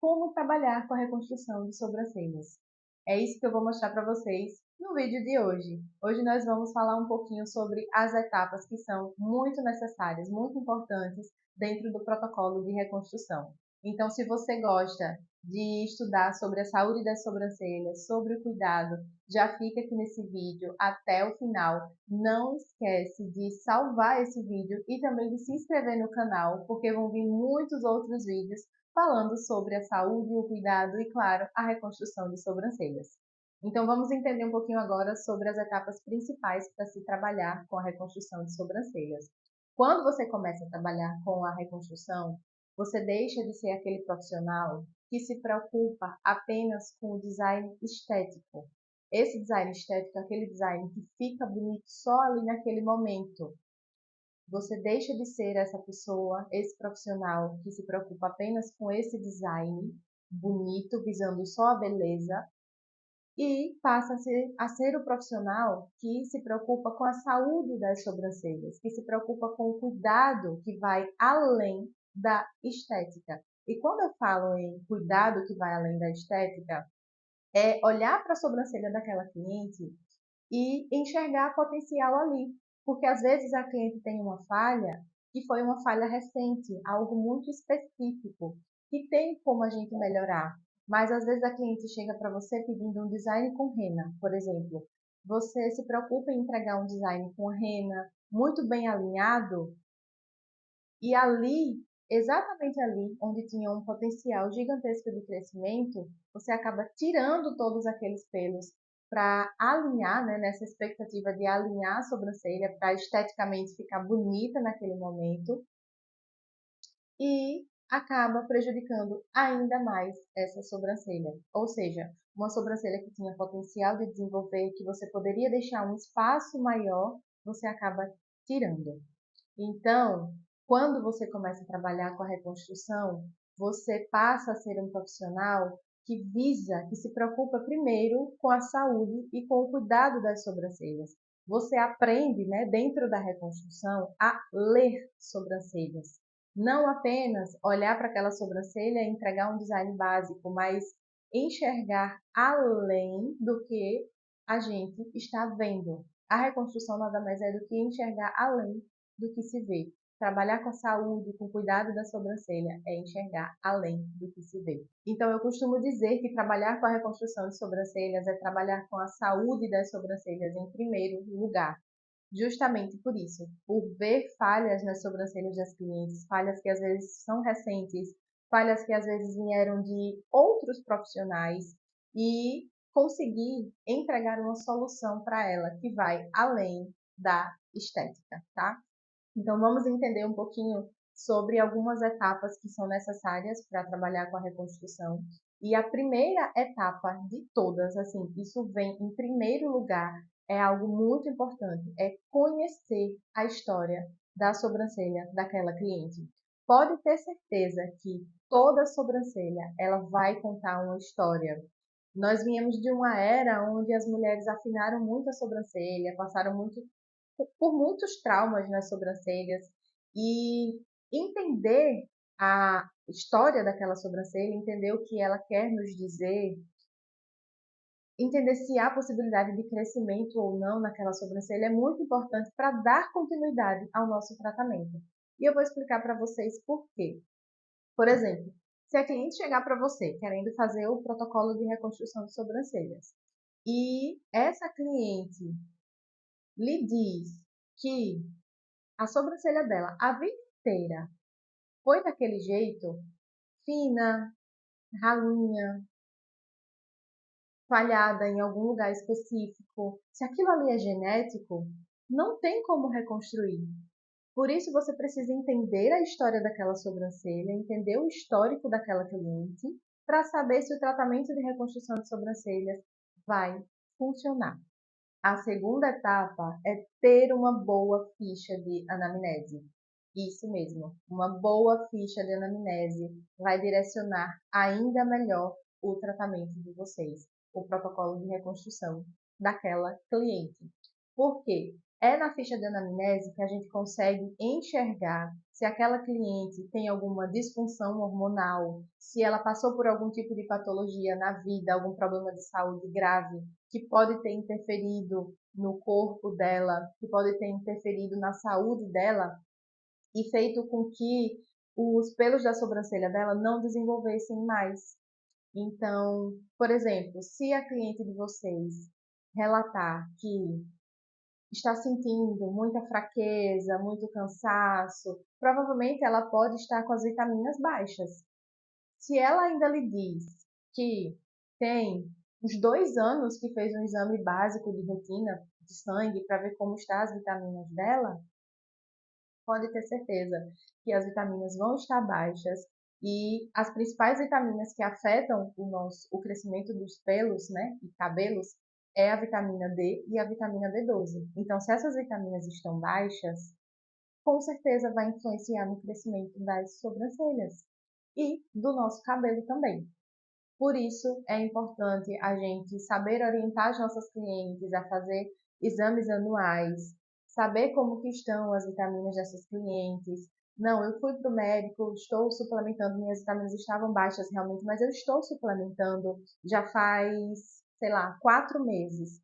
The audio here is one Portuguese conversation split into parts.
como trabalhar com a reconstrução de sobrancelhas. É isso que eu vou mostrar para vocês no vídeo de hoje. Hoje nós vamos falar um pouquinho sobre as etapas que são muito necessárias, muito importantes dentro do protocolo de reconstrução. Então, se você gosta de estudar sobre a saúde das sobrancelhas, sobre o cuidado, já fica aqui nesse vídeo até o final. Não esquece de salvar esse vídeo e também de se inscrever no canal, porque vão vir muitos outros vídeos falando sobre a saúde, o cuidado e, claro, a reconstrução de sobrancelhas. Então vamos entender um pouquinho agora sobre as etapas principais para se trabalhar com a reconstrução de sobrancelhas. Quando você começa a trabalhar com a reconstrução, você deixa de ser aquele profissional que se preocupa apenas com o design estético. Esse design estético é aquele design que fica bonito só ali naquele momento. Você deixa de ser essa pessoa, esse profissional que se preocupa apenas com esse design bonito, visando só a beleza, e passa a ser o profissional que se preocupa com a saúde das sobrancelhas, que se preocupa com o cuidado que vai além da estética. E quando eu falo em cuidado que vai além da estética, é olhar para a sobrancelha daquela cliente e enxergar potencial ali. Porque às vezes a cliente tem uma falha que foi uma falha recente, algo muito específico, que tem como a gente melhorar. Mas às vezes a cliente chega para você pedindo um design com rena, por exemplo. Você se preocupa em entregar um design com rena muito bem alinhado e ali, exatamente ali, onde tinha um potencial gigantesco de crescimento, você acaba tirando todos aqueles pelos para alinhar, né, nessa expectativa de alinhar a sobrancelha para esteticamente ficar bonita naquele momento e acaba prejudicando ainda mais essa sobrancelha. Ou seja, uma sobrancelha que tinha potencial de desenvolver, que você poderia deixar um espaço maior, você acaba tirando. Então, quando você começa a trabalhar com a reconstrução, você passa a ser um profissional que visa, que se preocupa primeiro com a saúde e com o cuidado das sobrancelhas. Você aprende, né, dentro da reconstrução, a ler sobrancelhas. Não apenas olhar para aquela sobrancelha e entregar um design básico, mas enxergar além do que a gente está vendo. A reconstrução nada mais é do que enxergar além do que se vê. Trabalhar com a saúde, com o cuidado da sobrancelha, é enxergar além do que se vê. Então, eu costumo dizer que trabalhar com a reconstrução de sobrancelhas é trabalhar com a saúde das sobrancelhas em primeiro lugar. Justamente por isso, por ver falhas nas sobrancelhas das clientes, falhas que às vezes são recentes, falhas que às vezes vieram de outros profissionais e conseguir entregar uma solução para ela que vai além da estética, tá? Então, vamos entender um pouquinho sobre algumas etapas que são necessárias para trabalhar com a reconstrução. E a primeira etapa de todas, assim, isso vem em primeiro lugar, é algo muito importante, é conhecer a história da sobrancelha daquela cliente. Pode ter certeza que toda sobrancelha, ela vai contar uma história. Nós viemos de uma era onde as mulheres afinaram muito a sobrancelha, passaram por muitos traumas nas sobrancelhas e entender a história daquela sobrancelha, entender o que ela quer nos dizer, entender se há possibilidade de crescimento ou não naquela sobrancelha é muito importante para dar continuidade ao nosso tratamento. E eu vou explicar para vocês por quê. Por exemplo, se a cliente chegar para você querendo fazer o protocolo de reconstrução de sobrancelhas e essa cliente lhe diz que a sobrancelha dela, a vida inteira, foi daquele jeito, fina, ralinha, falhada em algum lugar específico. Se aquilo ali é genético, não tem como reconstruir. Por isso, você precisa entender a história daquela sobrancelha, entender o histórico daquela cliente, para saber se o tratamento de reconstrução de sobrancelhas vai funcionar. A segunda etapa é ter uma boa ficha de anamnese. Isso mesmo, uma boa ficha de anamnese vai direcionar ainda melhor o tratamento de vocês, o protocolo de reconstrução daquela cliente. Por quê? É na ficha de anamnese que a gente consegue enxergar se aquela cliente tem alguma disfunção hormonal, se ela passou por algum tipo de patologia na vida, algum problema de saúde grave, que pode ter interferido no corpo dela, que pode ter interferido na saúde dela e feito com que os pelos da sobrancelha dela não desenvolvessem mais. Então, por exemplo, se a cliente de vocês relatar que está sentindo muita fraqueza, muito cansaço, provavelmente ela pode estar com as vitaminas baixas. Se ela ainda lhe diz que tem uns 2 anos que fez um exame básico de rotina de sangue para ver como estão as vitaminas dela, pode ter certeza que as vitaminas vão estar baixas e as principais vitaminas que afetam o crescimento dos pelos, né, e cabelos, é a vitamina D e a vitamina B12. Então, se essas vitaminas estão baixas, com certeza vai influenciar no crescimento das sobrancelhas e do nosso cabelo também. Por isso, é importante a gente saber orientar as nossas clientes a fazer exames anuais, saber como que estão as vitaminas dessas clientes. Não, eu fui para o médico, estou suplementando, minhas vitaminas estavam baixas realmente, mas eu estou suplementando já faz, sei lá, 4 meses.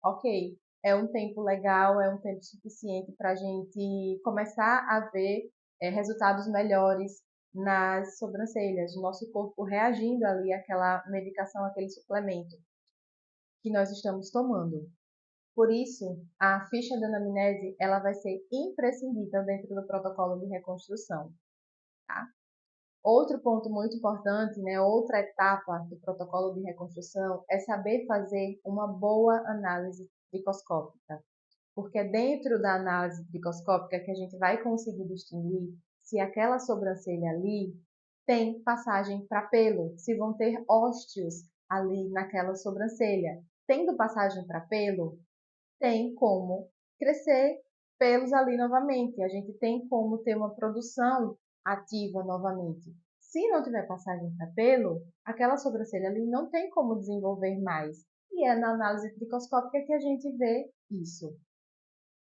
Ok, é um tempo legal, é um tempo suficiente para a gente começar a ver resultados melhores nas sobrancelhas, o nosso corpo reagindo ali àquela medicação, àquele suplemento que nós estamos tomando. Por isso, a ficha de anamnese ela vai ser imprescindível dentro do protocolo de reconstrução. Tá? Outro ponto muito importante, né, outra etapa do protocolo de reconstrução é saber fazer uma boa análise tricoscópica, porque é dentro da análise tricoscópica que a gente vai conseguir distinguir se aquela sobrancelha ali tem passagem para pelo, se vão ter ósteos ali naquela sobrancelha. Tendo passagem para pelo, tem como crescer pelos ali novamente, a gente tem como ter uma produção ativa novamente. Se não tiver passagem para pelo, aquela sobrancelha ali não tem como desenvolver mais. E é na análise tricoscópica que a gente vê isso.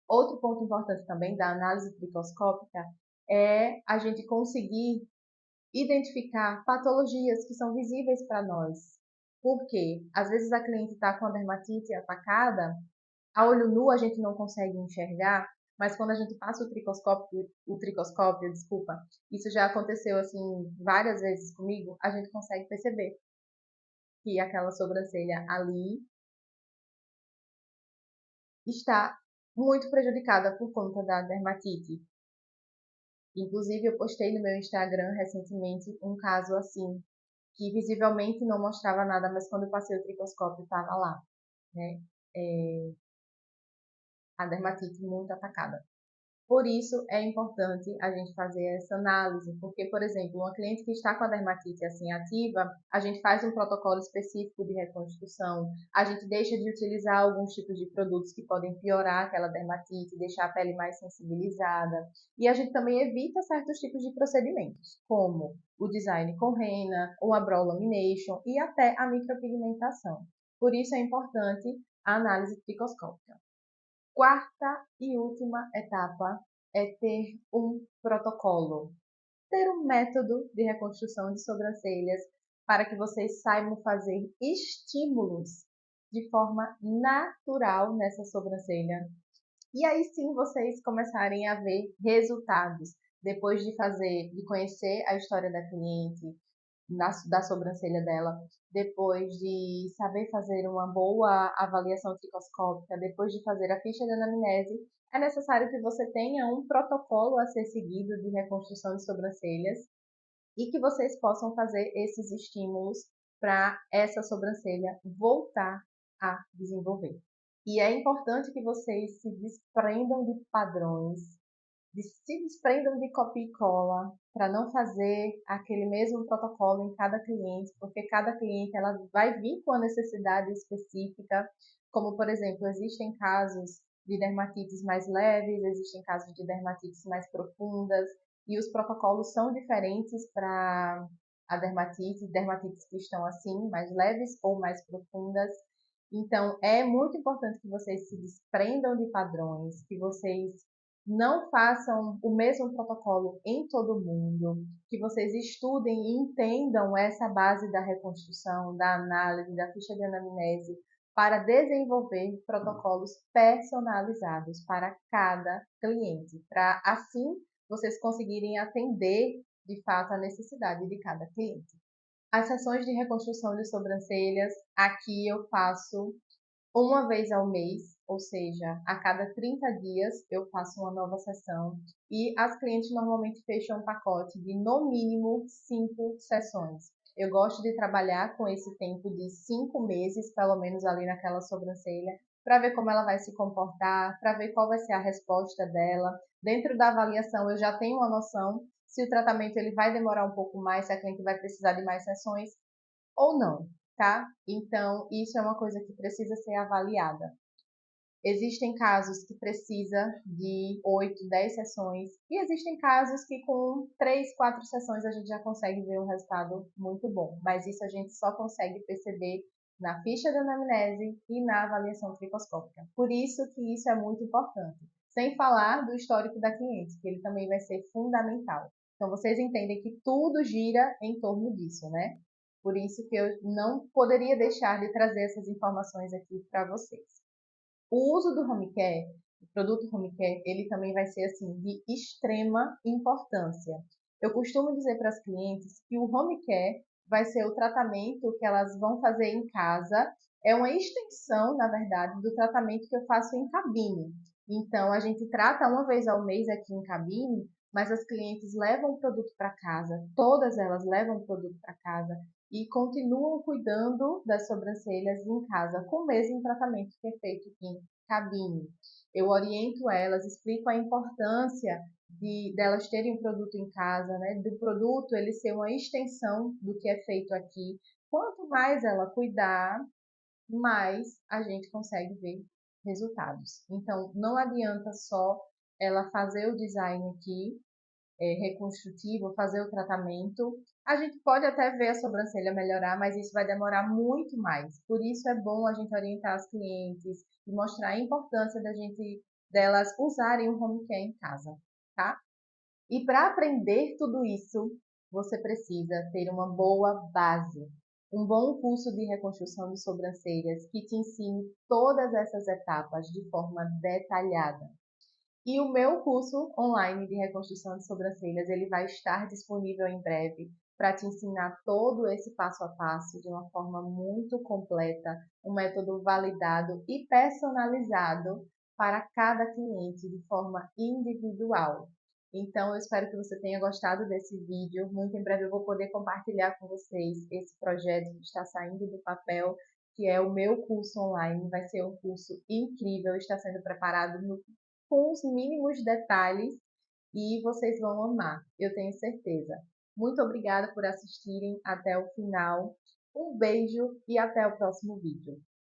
Outro ponto importante também da análise tricoscópica é a gente conseguir identificar patologias que são visíveis para nós. Porque às vezes a cliente está com a dermatite atacada, a olho nu a gente não consegue enxergar, mas quando a gente passa o tricoscópio, desculpa, isso já aconteceu assim várias vezes comigo, a gente consegue perceber que aquela sobrancelha ali está muito prejudicada por conta da dermatite. Inclusive, eu postei no meu Instagram recentemente um caso assim, que visivelmente não mostrava nada, mas quando eu passei o tricoscópio estava lá, né? A dermatite muito atacada. Por isso, é importante a gente fazer essa análise, porque, por exemplo, uma cliente que está com a dermatite assim ativa, a gente faz um protocolo específico de reconstrução, a gente deixa de utilizar alguns tipos de produtos que podem piorar aquela dermatite, deixar a pele mais sensibilizada, e a gente também evita certos tipos de procedimentos, como o design com rena, ou a brow lamination e até a micropigmentação. Por isso é importante a análise tricoscópica. Quarta e última etapa é ter um protocolo, ter um método de reconstrução de sobrancelhas para que vocês saibam fazer estímulos de forma natural nessa sobrancelha. E aí sim vocês começarem a ver resultados depois de conhecer a história da cliente, da sobrancelha dela, depois de saber fazer uma boa avaliação tricoscópica, depois de fazer a ficha de anamnese, é necessário que você tenha um protocolo a ser seguido de reconstrução de sobrancelhas e que vocês possam fazer esses estímulos para essa sobrancelha voltar a desenvolver. E é importante que vocês se desprendam de padrões, se desprendam de copia e cola para não fazer aquele mesmo protocolo em cada cliente, porque cada cliente ela vai vir com a necessidade específica, como por exemplo, existem casos de dermatites mais leves, existem casos de dermatites mais profundas, e os protocolos são diferentes para a dermatites que estão assim, mais leves ou mais profundas. Então, é muito importante que vocês se desprendam de padrões, que vocês não façam o mesmo protocolo em todo mundo, que vocês estudem e entendam essa base da reconstrução, da análise, da ficha de anamnese, para desenvolver protocolos personalizados para cada cliente, para assim vocês conseguirem atender de fato a necessidade de cada cliente. As sessões de reconstrução de sobrancelhas, aqui eu faço uma vez ao mês, ou seja, a cada 30 dias eu faço uma nova sessão e as clientes normalmente fecham um pacote de no mínimo 5 sessões. Eu gosto de trabalhar com esse tempo de 5 meses, pelo menos ali naquela sobrancelha, para ver como ela vai se comportar, para ver qual vai ser a resposta dela. Dentro da avaliação eu já tenho uma noção se o tratamento ele vai demorar um pouco mais, se a cliente vai precisar de mais sessões ou não, tá? Então, isso é uma coisa que precisa ser avaliada. Existem casos que precisa de 8, 10 sessões e existem casos que com 3, 4 sessões a gente já consegue ver um resultado muito bom, mas isso a gente só consegue perceber na ficha de anamnese e na avaliação tricoscópica. Por isso que isso é muito importante. Sem falar do histórico da cliente, que ele também vai ser fundamental. Então, vocês entendem que tudo gira em torno disso, né? Por isso que eu não poderia deixar de trazer essas informações aqui para vocês. O uso do home care, o produto home care, ele também vai ser assim de extrema importância. Eu costumo dizer para as clientes que o home care vai ser o tratamento que elas vão fazer em casa, é uma extensão, na verdade, do tratamento que eu faço em cabine. Então, a gente trata uma vez ao mês aqui em cabine, mas as clientes levam o produto para casa, todas elas levam o produto para casa e continuam cuidando das sobrancelhas em casa com o mesmo tratamento que é feito em cabine. Eu oriento elas, explico a importância delas terem um produto em casa, né? Do produto ele ser uma extensão do que é feito aqui. Quanto mais ela cuidar, mais a gente consegue ver resultados. Então, não adianta só ela fazer o design aqui reconstrutivo, fazer o tratamento. A gente pode até ver a sobrancelha melhorar, mas isso vai demorar muito mais. Por isso é bom a gente orientar as clientes e mostrar a importância delas usarem o home care em casa, tá? E para aprender tudo isso, você precisa ter uma boa base, um bom curso de reconstrução de sobrancelhas que te ensine todas essas etapas de forma detalhada. E o meu curso online de reconstrução de sobrancelhas, ele vai estar disponível em breve para te ensinar todo esse passo a passo de uma forma muito completa, um método validado e personalizado para cada cliente de forma individual. Então, eu espero que você tenha gostado desse vídeo. Muito em breve eu vou poder compartilhar com vocês esse projeto que está saindo do papel, que é o meu curso online. Vai ser um curso incrível, está sendo preparado com os mínimos detalhes e vocês vão amar, eu tenho certeza. Muito obrigada por assistirem até o final. Um beijo e até o próximo vídeo.